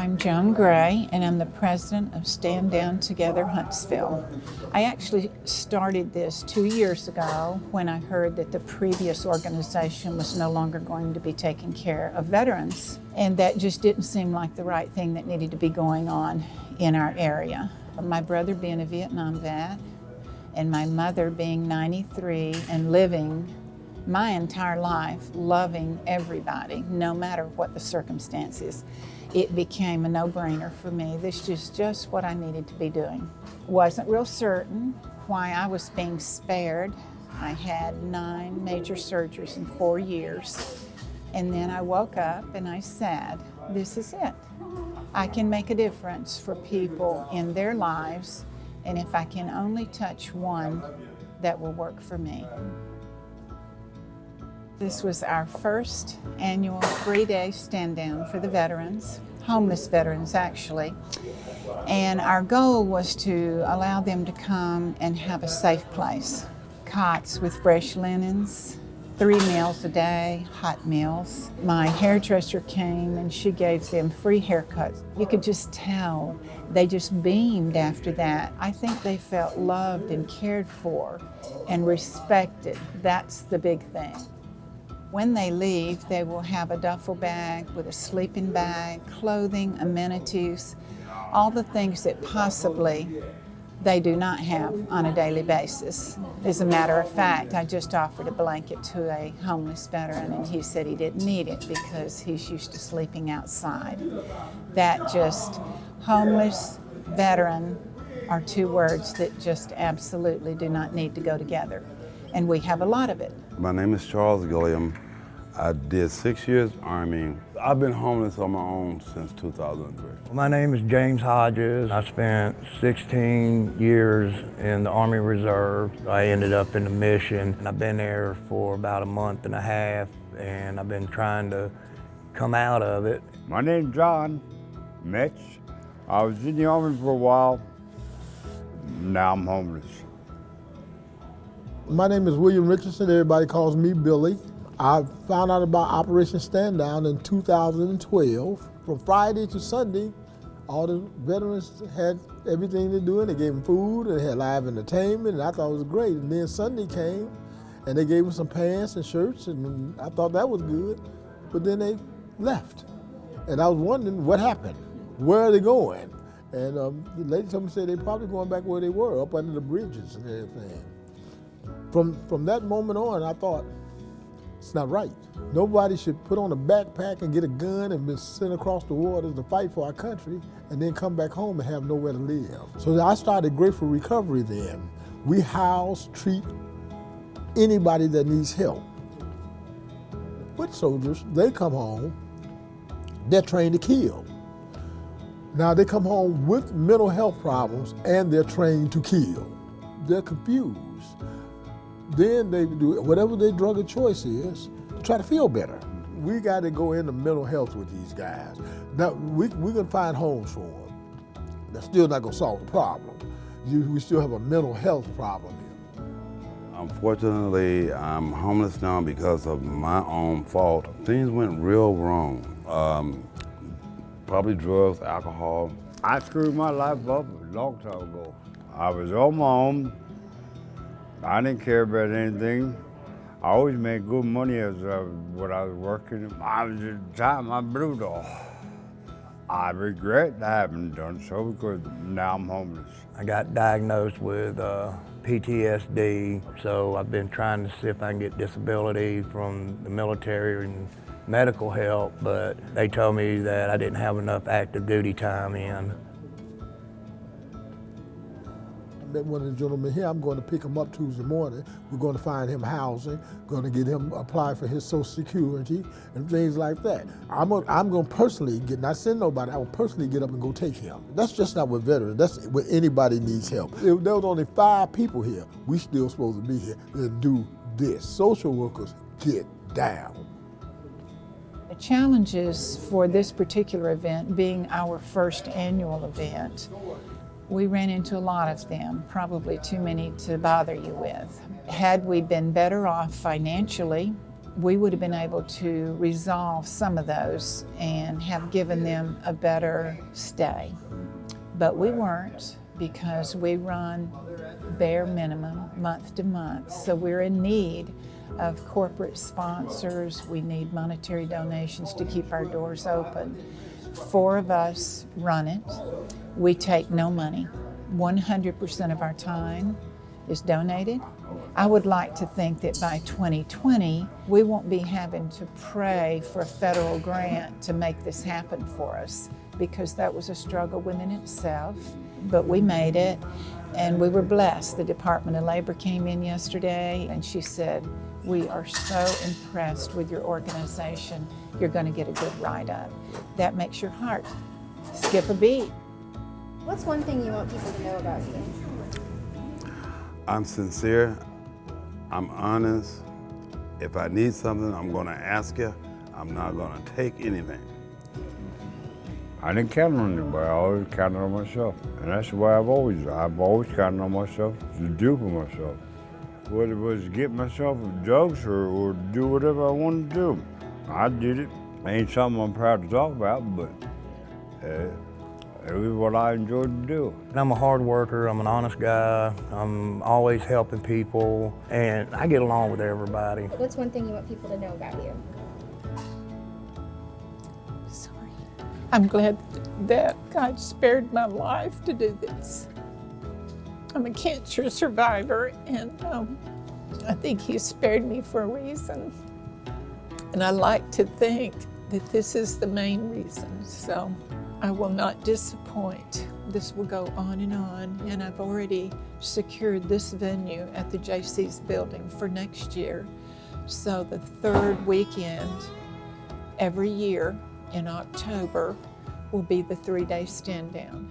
I'm Joan Gray, and I'm the president of Stand Down Together Huntsville. I actually started this 2 years ago when I heard that the previous organization was no longer going to be taking care of veterans, and that just didn't seem like the right thing that needed to be going on in our area. My brother being a Vietnam vet, and my mother being 93 and living my entire life loving everybody, no matter what the circumstances, it became a no-brainer for me. This is just what I needed to be doing. Wasn't real certain why I was being spared. I had 9 major surgeries in 4 years. And then I woke up and I said, this is it. I can make a difference for people in their lives, and if I can only touch one, that will work for me. This was our first annual 3-day stand down for the veterans, homeless veterans actually. And our goal was to allow them to come and have a safe place. Cots with fresh linens, 3 meals a day, hot meals. My hairdresser came and she gave them free haircuts. You could just tell they just beamed after that. I think they felt loved and cared for and respected. That's the big thing. When they leave, they will have a duffel bag with a sleeping bag, clothing, amenities, all the things that possibly they do not have on a daily basis. As a matter of fact, I just offered a blanket to a homeless veteran and he said he didn't need it because he's used to sleeping outside. That just, homeless, veteran are 2 words that just absolutely do not need to go together. And we have a lot of it. My name is Charles Gilliam. I did 6 years Army. I've been homeless on my own since 2003. My name is James Hodges. I spent 16 years in the Army Reserve. I ended up in the mission, and I've been there for about a month and a half, and I've been trying to come out of it. My name's John Mitch. I was in the Army for a while. Now I'm homeless. My name is William Richardson. Everybody calls me Billy. I found out about Operation Stand Down in 2012. From Friday to Sunday, all the veterans had everything to do, and they gave them food, and they had live entertainment, and I thought it was great. And then Sunday came, and they gave them some pants and shirts, and I thought that was good. But then they left. And I was wondering what happened. Where are they going? And the lady told me, said they're probably going back where they were, up under the bridges and everything. From that moment on, I thought, it's not right. Nobody should put on a backpack and get a gun and be sent across the waters to fight for our country and then come back home and have nowhere to live. So I started Grateful Recovery then. We house, treat anybody that needs help. Foot soldiers, they come home, they're trained to kill. Now they come home with mental health problems and they're trained to kill. They're confused. Then they do whatever their drug of choice is to try to feel better. We got to go into mental health with these guys. Now, we're going to find homes for them. That's still not going to solve the problem. We still have a mental health problem here. Unfortunately, I'm homeless now because of my own fault. Things went real wrong. Probably drugs, alcohol. I screwed my life up a long time ago. I was on my own. I didn't care about anything. I always made good money when I was working. I was at the time I blew it all. I regret I haven't done so because now I'm homeless. I got diagnosed with PTSD, so I've been trying to see if I can get disability from the military and medical help, but they told me that I didn't have enough active duty time in. I met one of the gentlemen here. I'm going to pick him up Tuesday morning. We're going to find him housing, going to get him apply for his Social Security and things like that. I'm going to personally not send nobody, I will personally get up and go take him. That's just not with veterans, that's when anybody needs help. If there was only 5 people here, we still supposed to be here and do this. Social workers, get down. The challenges for this particular event being our first annual event, we ran into a lot of them, probably too many to bother you with. Had we been better off financially, we would have been able to resolve some of those and have given them a better stay. But we weren't, because we run bare minimum month to month. So we're in need of corporate sponsors. We need monetary donations to keep our doors open. 4 of us run it. We take no money. 100% of our time is donated. I would like to think that by 2020, we won't be having to pray for a federal grant to make this happen for us, because that was a struggle within itself. But we made it, and we were blessed. The Department of Labor came in yesterday, and she said, "We are so impressed with your organization. You're going to get a good write-up." That makes your heart skip a beat. What's one thing you want people to know about you? I'm sincere, I'm honest. If I need something, I'm gonna ask you. I'm not gonna take anything. I didn't count on anybody, I always counted on myself. And that's the way I've always counted on myself to do for myself. Whether it was to get myself drugs or do whatever I wanted to do, I did it. Ain't something I'm proud to talk about, but it was what I enjoyed to do. I'm a hard worker, I'm an honest guy, I'm always helping people, and I get along with everybody. What's one thing you want people to know about you? Sorry. I'm glad that God spared my life to do this. I'm a cancer survivor, and I think He spared me for a reason. And I like to think that this is the main reason, so I will not disappoint. This will go on, and I've already secured this venue at the Jaycees building for next year. So the 3rd weekend every year in October will be the 3-day stand down.